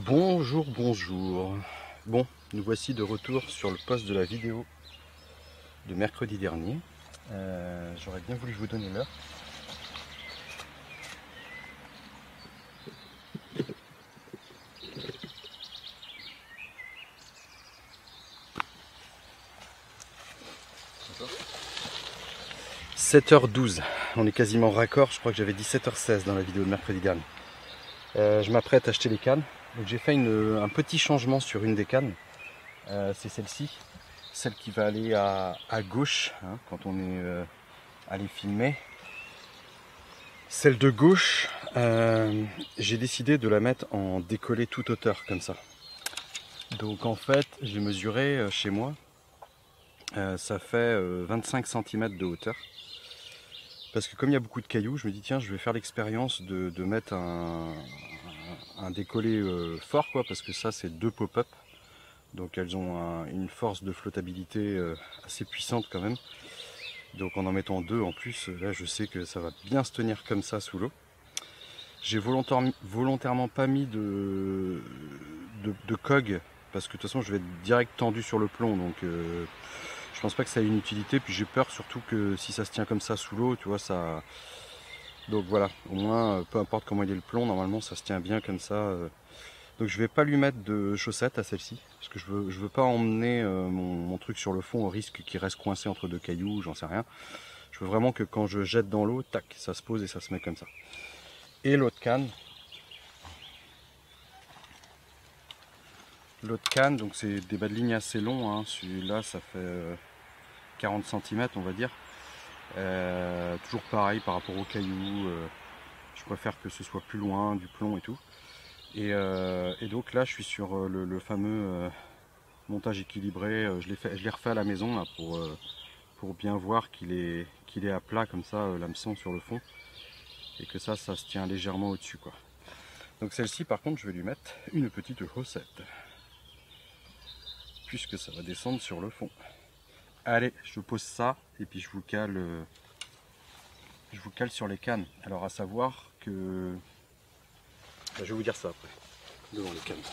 Bonjour, bonjour. Bon, nous voici de retour sur le post de la vidéo de mercredi dernier. J'aurais bien voulu vous donner l'heure. D'accord. 7h12, on est quasiment raccord, je crois que j'avais dit 7h16 dans la vidéo de mercredi dernier. Je m'apprête à acheter les cannes. Donc j'ai fait un petit changement sur une des cannes. C'est celle-ci, celle qui va aller à gauche hein, quand on est allé filmer. Celle de gauche, j'ai décidé de la mettre en décollé toute hauteur comme ça. Donc en fait, j'ai mesuré chez moi, ça fait 25 cm de hauteur. Parce que comme il y a beaucoup de cailloux, je me dis tiens, je vais faire l'expérience de mettre un décollé fort quoi, parce que ça c'est deux pop-up. Donc elles ont une force de flottabilité assez puissante quand même. Donc en mettant deux en plus, là je sais que ça va bien se tenir comme ça sous l'eau. J'ai volontairement pas mis de cog parce que de toute façon je vais être direct tendu sur le plomb, donc je pense pas que ça ait une utilité. Puis j'ai peur surtout que si ça se tient comme ça sous l'eau, tu vois ça. Donc voilà, au moins peu importe comment il est le plomb, normalement ça se tient bien comme ça. Donc je vais pas lui mettre de chaussettes à celle-ci parce que je veux pas emmener mon truc sur le fond au risque qu'il reste coincé entre deux cailloux, j'en sais rien. Je veux vraiment que quand je jette dans l'eau, tac, ça se pose et ça se met comme ça. Et l'autre canne, donc c'est des bas de ligne assez longs, hein. Celui-là ça fait 40 cm on va dire. Toujours pareil par rapport aux cailloux, je préfère que ce soit plus loin du plomb et tout. Et donc là je suis sur le fameux montage équilibré. Je l'ai refait à la maison là, pour bien voir qu'il est à plat comme ça, l'hameçon sur le fond. Et que ça se tient légèrement au-dessus quoi. Donc celle-ci par contre je vais lui mettre une petite chaussette. Puisque ça va descendre sur le fond. Allez, je pose ça et puis je vous cale sur les cannes. Alors à savoir que... je vais vous dire ça après, devant les cannes.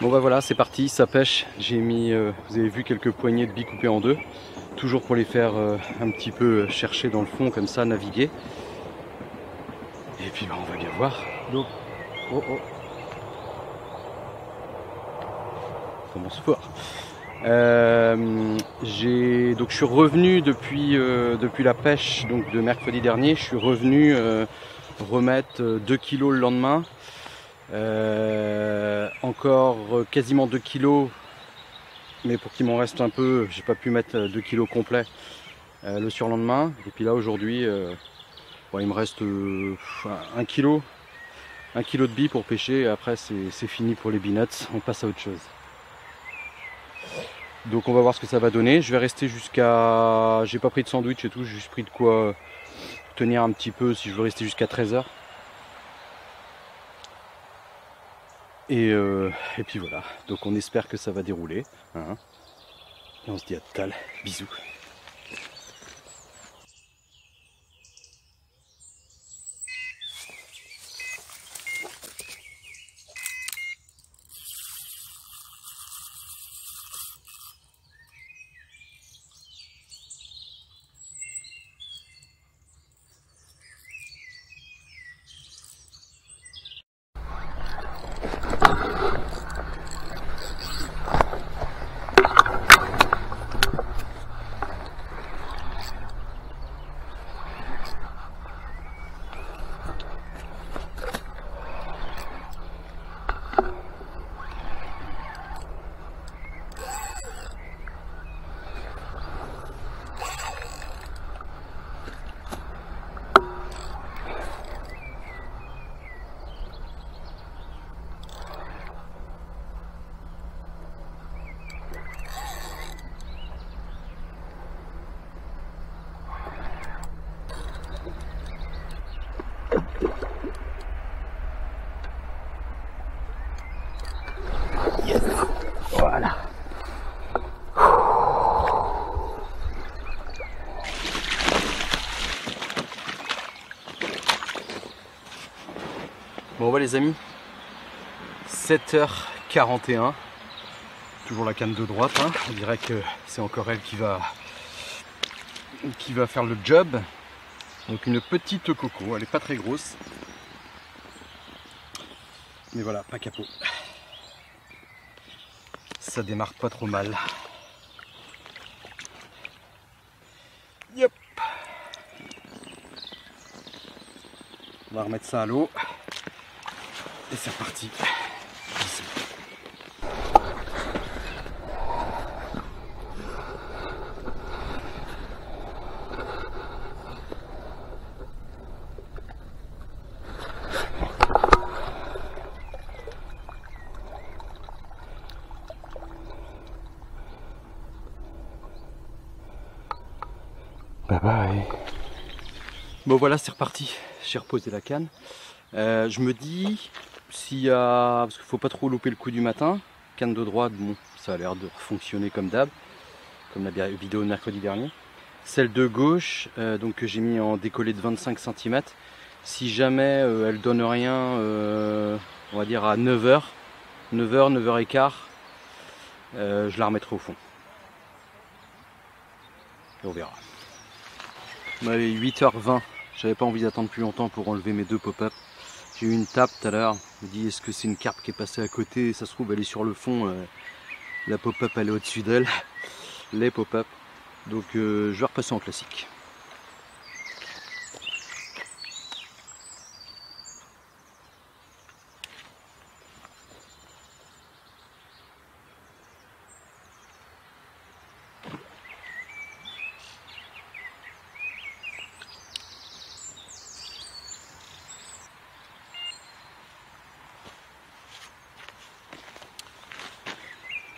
Bon bah voilà, c'est parti, ça pêche. J'ai mis, vous avez vu, quelques poignées de billes coupées en deux. Toujours pour les faire un petit peu chercher dans le fond, comme ça, naviguer. Et puis bah, on va bien voir. Donc, oh oh. Ça commence fort. Donc je suis revenu depuis la pêche donc de mercredi dernier. Je suis revenu remettre 2 kilos le lendemain. Encore quasiment 2 kilos, mais pour qu'il m'en reste un peu, j'ai pas pu mettre 2 kilos complets le surlendemain. Et puis là aujourd'hui, bon, il me reste 1 kilo de billes pour pêcher. Et après c'est fini pour les peanuts, on passe à autre chose. Donc on va voir ce que ça va donner. Je vais rester jusqu'à... J'ai pas pris de sandwich et tout, j'ai juste pris de quoi tenir un petit peu si je veux rester jusqu'à 13h. Et puis voilà, donc on espère que ça va dérouler. Hein. Et on se dit à tout à l'heure. Bisous. ouais les amis, 7h41, toujours la canne de droite, hein. On dirait que c'est encore elle qui va faire le job. Donc une petite coco, elle est pas très grosse, mais voilà, pas capot. Ça démarre pas trop mal. Yep. On va remettre ça à l'eau et c'est reparti. Bye bye. Bon voilà, c'est reparti. J'ai reposé la canne. Je me dis, s'il y a, parce qu'il faut pas trop louper le coup du matin. Canne de droite, bon, ça a l'air de fonctionner comme d'hab, comme la vidéo de mercredi dernier. Celle de gauche, donc que j'ai mis en décollé de 25 cm. Si jamais elle donne rien, on va dire à 9h, 9h15, je la remettrai au fond. Et on verra. Allez, 8h20, j'avais pas envie d'attendre plus longtemps pour enlever mes deux pop-up. J'ai eu une tape tout à l'heure, je me dis est-ce que c'est une carpe qui est passée à côté, ça se trouve elle est sur le fond, la pop-up elle est au-dessus d'elle, les pop-up. Donc je vais repasser en classique.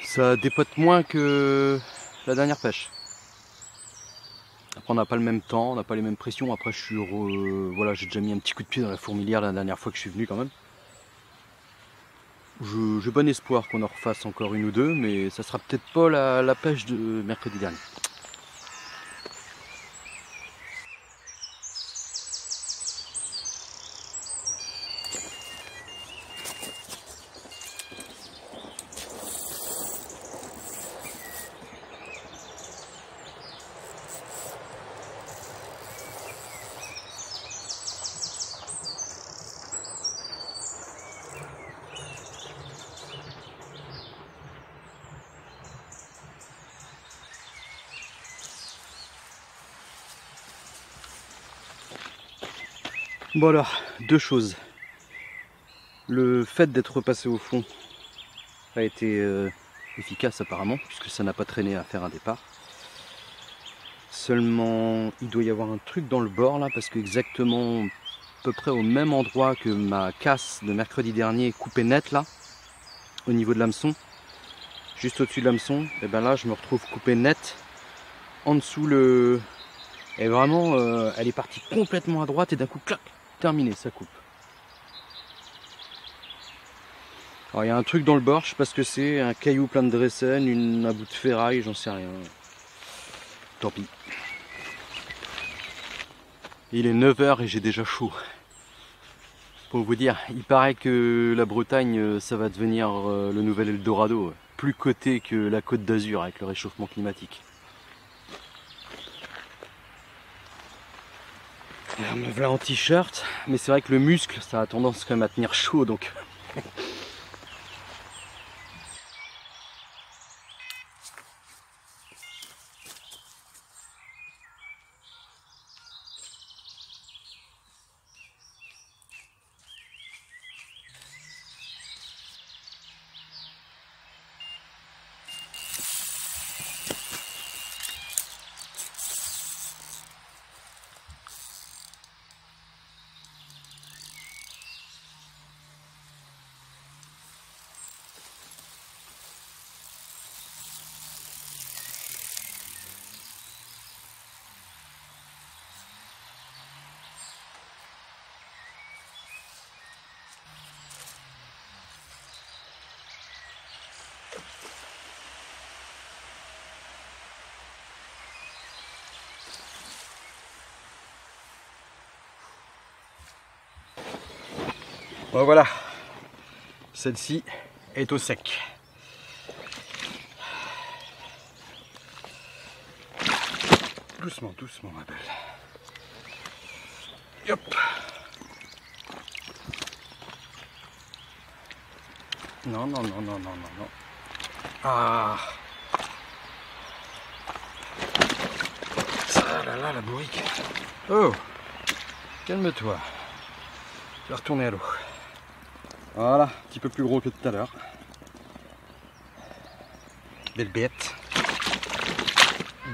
Ça dépote moins que la dernière pêche. Après on n'a pas le même temps, on n'a pas les mêmes pressions. Après je suis voilà, j'ai déjà mis un petit coup de pied dans la fourmilière la dernière fois que je suis venu quand même. J'ai bon espoir qu'on en refasse encore une ou deux, mais ça sera peut-être pas la pêche de mercredi dernier. Bon alors, deux choses. Le fait d'être repassé au fond a été efficace apparemment, puisque ça n'a pas traîné à faire un départ. Seulement, il doit y avoir un truc dans le bord là, parce que exactement à peu près au même endroit que ma casse de mercredi dernier coupée net là, au niveau de l'hameçon, juste au-dessus de l'hameçon, et ben là je me retrouve coupé net en dessous le... Et vraiment, elle est partie complètement à droite et d'un coup, clac, terminé, ça coupe. Alors il y a un truc dans le bord, je sais pas ce que c'est, un caillou plein de dressène, un bout de ferraille, j'en sais rien. Tant pis. Il est 9h et j'ai déjà chaud. Pour vous dire, il paraît que la Bretagne, ça va devenir le nouvel Eldorado, plus coté que la Côte d'Azur avec le réchauffement climatique. Alors, me voilà en t-shirt, mais c'est vrai que le muscle, ça a tendance quand même à tenir chaud, donc... Bon voilà, celle-ci est au sec. Doucement, doucement ma belle. Hop. Non, non, non, non, non, non, non. Ah. Ça là là, la bourrique. Oh. Calme-toi. Je vais retourner à l'eau. Voilà, un petit peu plus gros que tout à l'heure. Belle bête.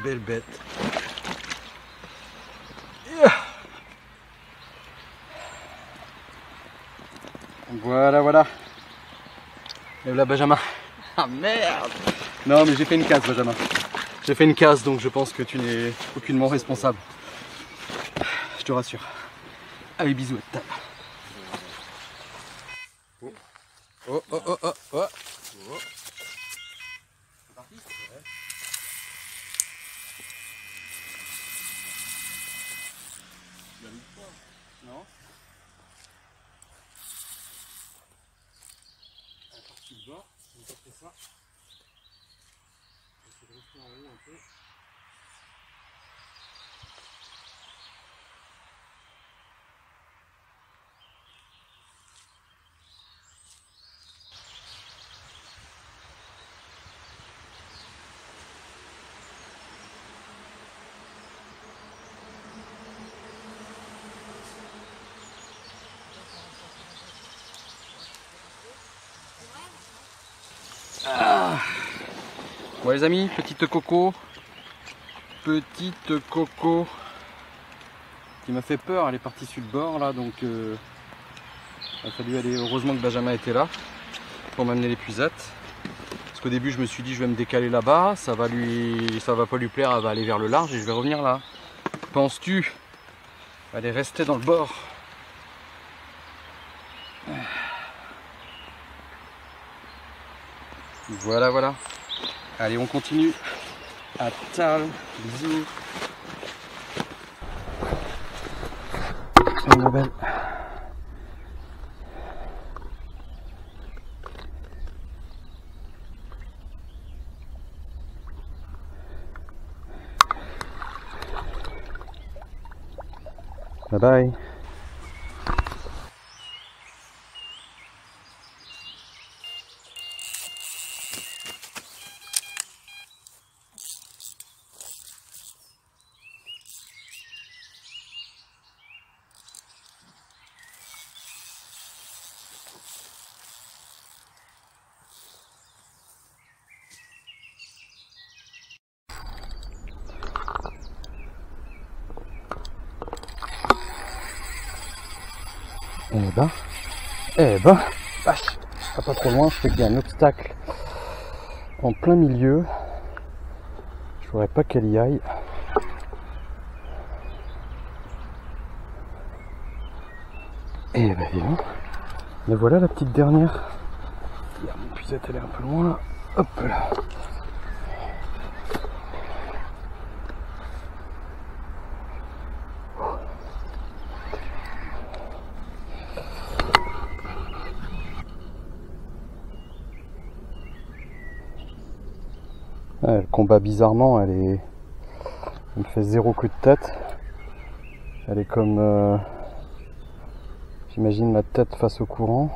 Belle bête. Voilà, voilà. Lève la Benjamin. Ah merde. Non mais j'ai fait une casse Benjamin. J'ai fait une casse donc je pense que tu n'es aucunement responsable. Je te rassure. Allez bisous à ta table. Oh oh oh oh oh oh. C'est parti. Non. La partie de bord, on va faire ça. On va rester en haut un peu. Ah. Bon les amis, petite coco qui m'a fait peur, elle est partie sur le bord là donc il a fallu aller, heureusement que Benjamin était là pour m'amener l'épuisette parce qu'au début je me suis dit je vais me décaler là-bas, ça va pas lui plaire, elle va aller vers le large et je vais revenir là. Penses-tu? Elle est restée dans le bord. Voilà, voilà. Allez, on continue. À table. Bisous. Salut ma belle. Bye bye. Vache, pas trop loin, je sais qu'il y a un obstacle en plein milieu. Je voudrais pas qu'elle y aille. Et ben dis donc. Mais voilà la petite dernière. Regarde, mon puisette elle est un peu loin là. Hop là. Elle combat bizarrement, elle me fait 0 coup de tête. Elle est comme, j'imagine ma tête face au courant,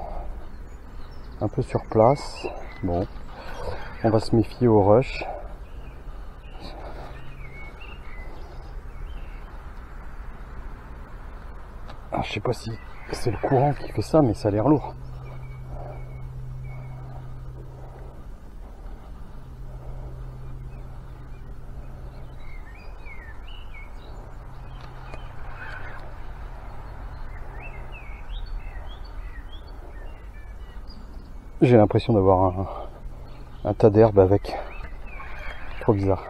un peu sur place. Bon, on va se méfier au rush. Alors, je sais pas si c'est le courant qui fait ça, mais ça a l'air lourd. J'ai l'impression d'avoir un tas d'herbe avec. Trop bizarre.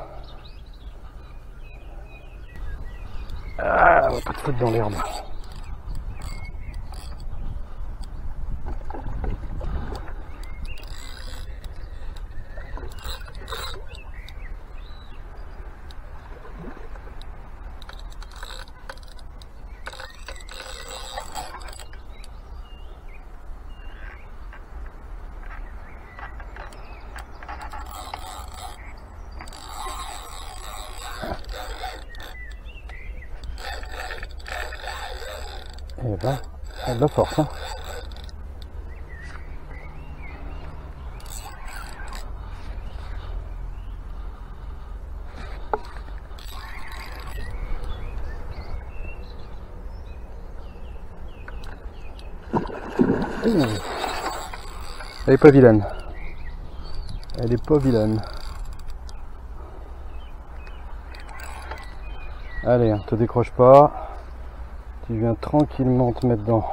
Ah, on va pas te foutre dans l'herbe. celle-là, elle a de la force. Hein. Elle est pas vilaine. Elle est pas vilaine. Allez, hein, te décroche pas. Tu viens tranquillement te mettre dans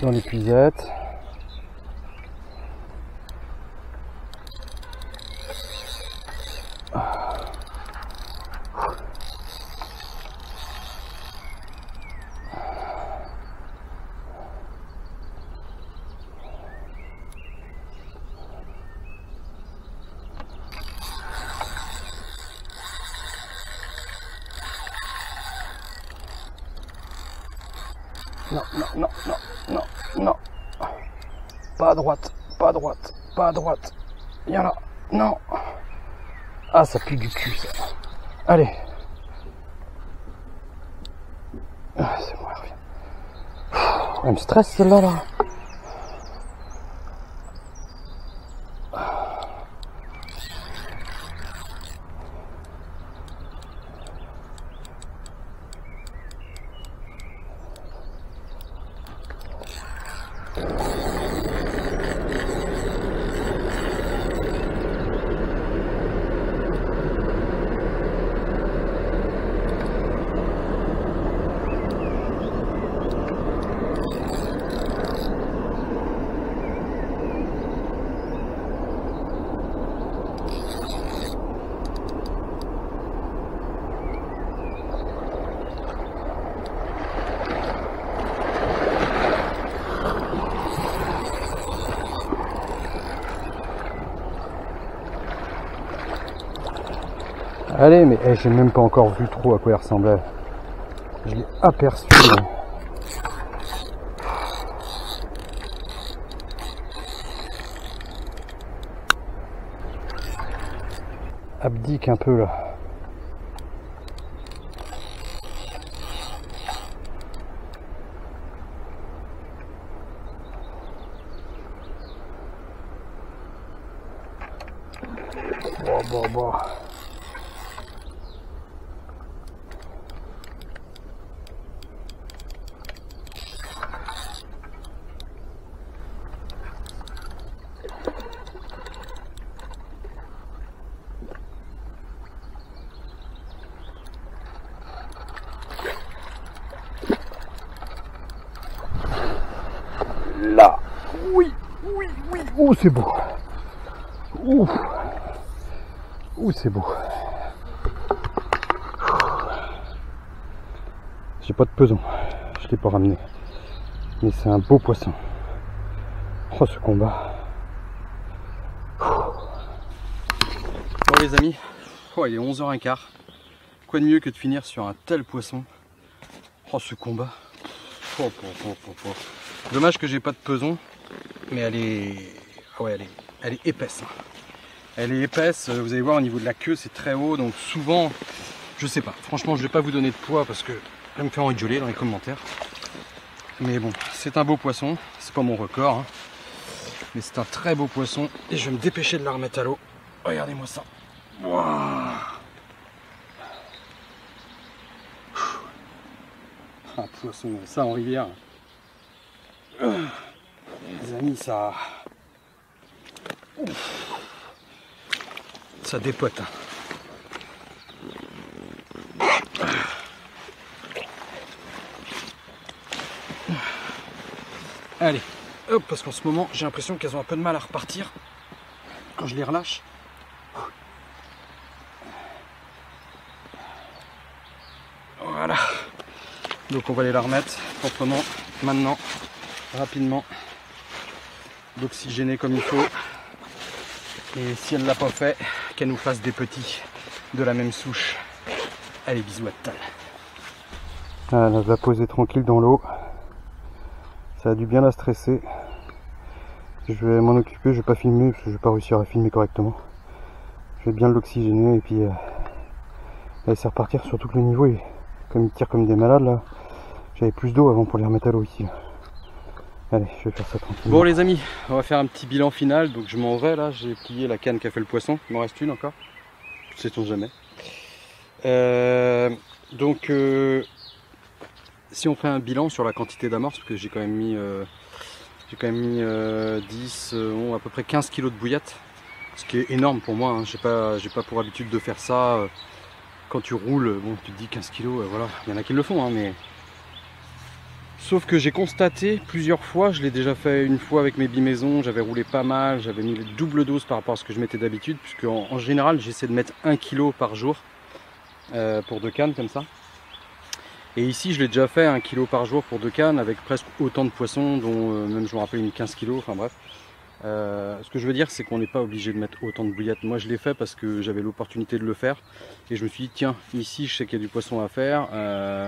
l'épuisette. Non, non, non, non, non, non. Pas à droite, pas à droite, pas à droite. Viens là. Non. Ah, ça pue du cul, ça. Allez. Ah, c'est bon, elle revient. Elle me stresse, celle-là, là. Allez, mais j'ai même pas encore vu trop à quoi il ressemblait. Je l'ai aperçu. Mais... abdique un peu là. Bon. Là, oui, oh c'est beau, c'est beau. J'ai pas de peson, je l'ai pas ramené, mais c'est un beau poisson. Oh ce combat. Bon les amis, il est 11h15, quoi de mieux que de finir sur un tel poisson. Oh ce combat. Dommage que j'ai pas de peson, mais elle est, elle est épaisse. Elle est épaisse, vous allez voir au niveau de la queue c'est très haut, donc souvent, je sais pas. Franchement je vais pas vous donner de poids parce que je vais me faire engueuler dans les commentaires. Mais bon, c'est un beau poisson, c'est pas mon record, hein. Mais c'est un très beau poisson et je vais me dépêcher de la remettre à l'eau. Regardez-moi ça. Wow. Un poisson, ça en rivière. Les amis, ça dépote. Allez, hop, parce qu'en ce moment, j'ai l'impression qu'elles ont un peu de mal à repartir quand je les relâche. Voilà. Donc on va aller la remettre proprement maintenant, rapidement, d'oxygéner comme il faut. Et si elle ne l'a pas fait, qu'elle nous fasse des petits de la même souche. Allez, bisous à Tal. Elle va poser tranquille dans l'eau. Ça a dû bien la stresser. Je vais m'en occuper, je vais pas filmer parce que je vais pas réussir à filmer correctement. Je vais bien l'oxygéner et puis laisser repartir, surtout que le niveau est, comme il tire comme des malades là. J'avais plus d'eau avant pour les remettre à l'eau ici. Là. Allez, je vais faire ça tranquillement. Bon les amis, on va faire un petit bilan final. Donc je m'en vais là, j'ai plié la canne qui a fait le poisson. Il m'en reste une encore. Sait-on jamais. Si on fait un bilan sur la quantité d'amorce, parce que j'ai quand même mis, 10, à peu près 15 kg de bouillette. Ce qui est énorme pour moi, hein. J'ai pas pour habitude de faire ça. Quand tu roules, bon, tu te dis 15 kg, voilà, il y en a qui le font, hein, mais... Sauf que j'ai constaté plusieurs fois, je l'ai déjà fait une fois avec mes bimaisons, j'avais roulé pas mal, j'avais mis double dose par rapport à ce que je mettais d'habitude, puisque en général j'essaie de mettre 1 kg par jour pour 2 cannes comme ça. Et ici je l'ai déjà fait 1 kg par jour pour 2 cannes avec presque autant de poissons, dont même je me rappelle une 15 kg, enfin bref. Ce que je veux dire, c'est qu'on n'est pas obligé de mettre autant de bouillette. Moi je l'ai fait parce que j'avais l'opportunité de le faire et je me suis dit tiens, ici je sais qu'il y a du poisson à faire,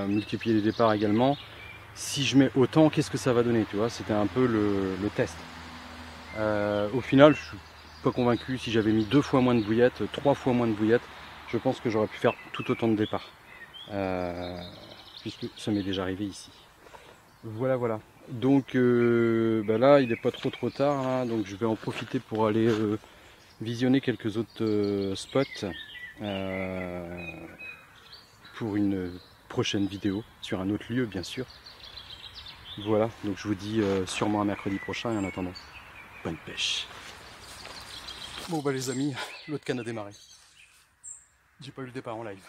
multiplier les départs également. Si je mets autant, qu'est-ce que ça va donner, tu vois? C'était un peu le test. Au final, je suis pas convaincu. Si j'avais mis 2 fois moins de bouillette, 3 fois moins de bouillette, je pense que j'aurais pu faire tout autant de départs. Puisque ça m'est déjà arrivé ici. Voilà, voilà. Donc là, il n'est pas trop tard, hein, donc je vais en profiter pour aller visionner quelques autres spots pour une prochaine vidéo sur un autre lieu, bien sûr. Voilà, donc je vous dis sûrement un mercredi prochain et en attendant, bonne pêche. Bon bah les amis, l'autre canne a démarré. J'ai pas eu le départ en live.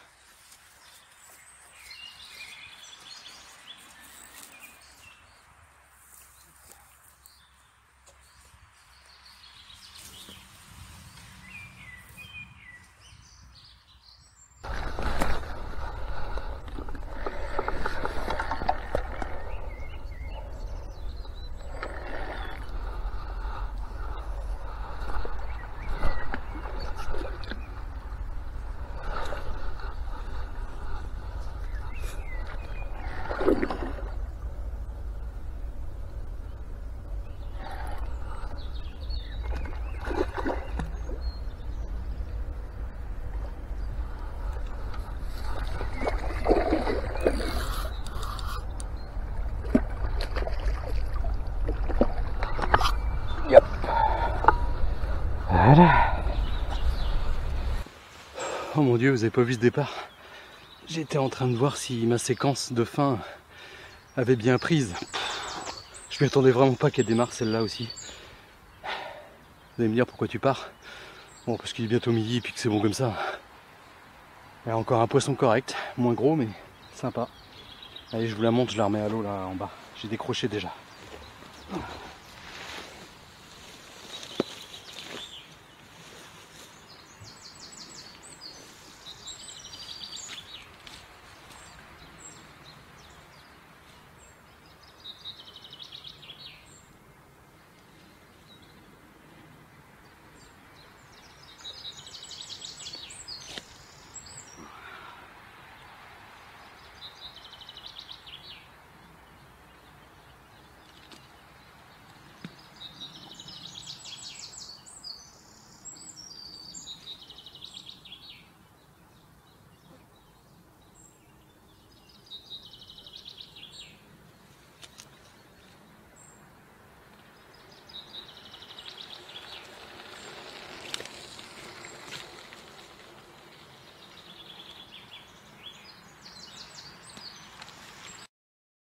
Voilà. Oh mon Dieu, vous avez pas vu ce départ? J'étais en train de voir si ma séquence de fin avait bien prise. Je m'y attendais vraiment pas qu'elle démarre celle-là aussi. Vous allez me dire pourquoi tu pars? Bon, parce qu'il est bientôt midi et puis que c'est bon comme ça. Il y a encore un poisson correct, moins gros mais sympa. Allez, je vous la montre, je la remets à l'eau là en bas. J'ai décroché déjà.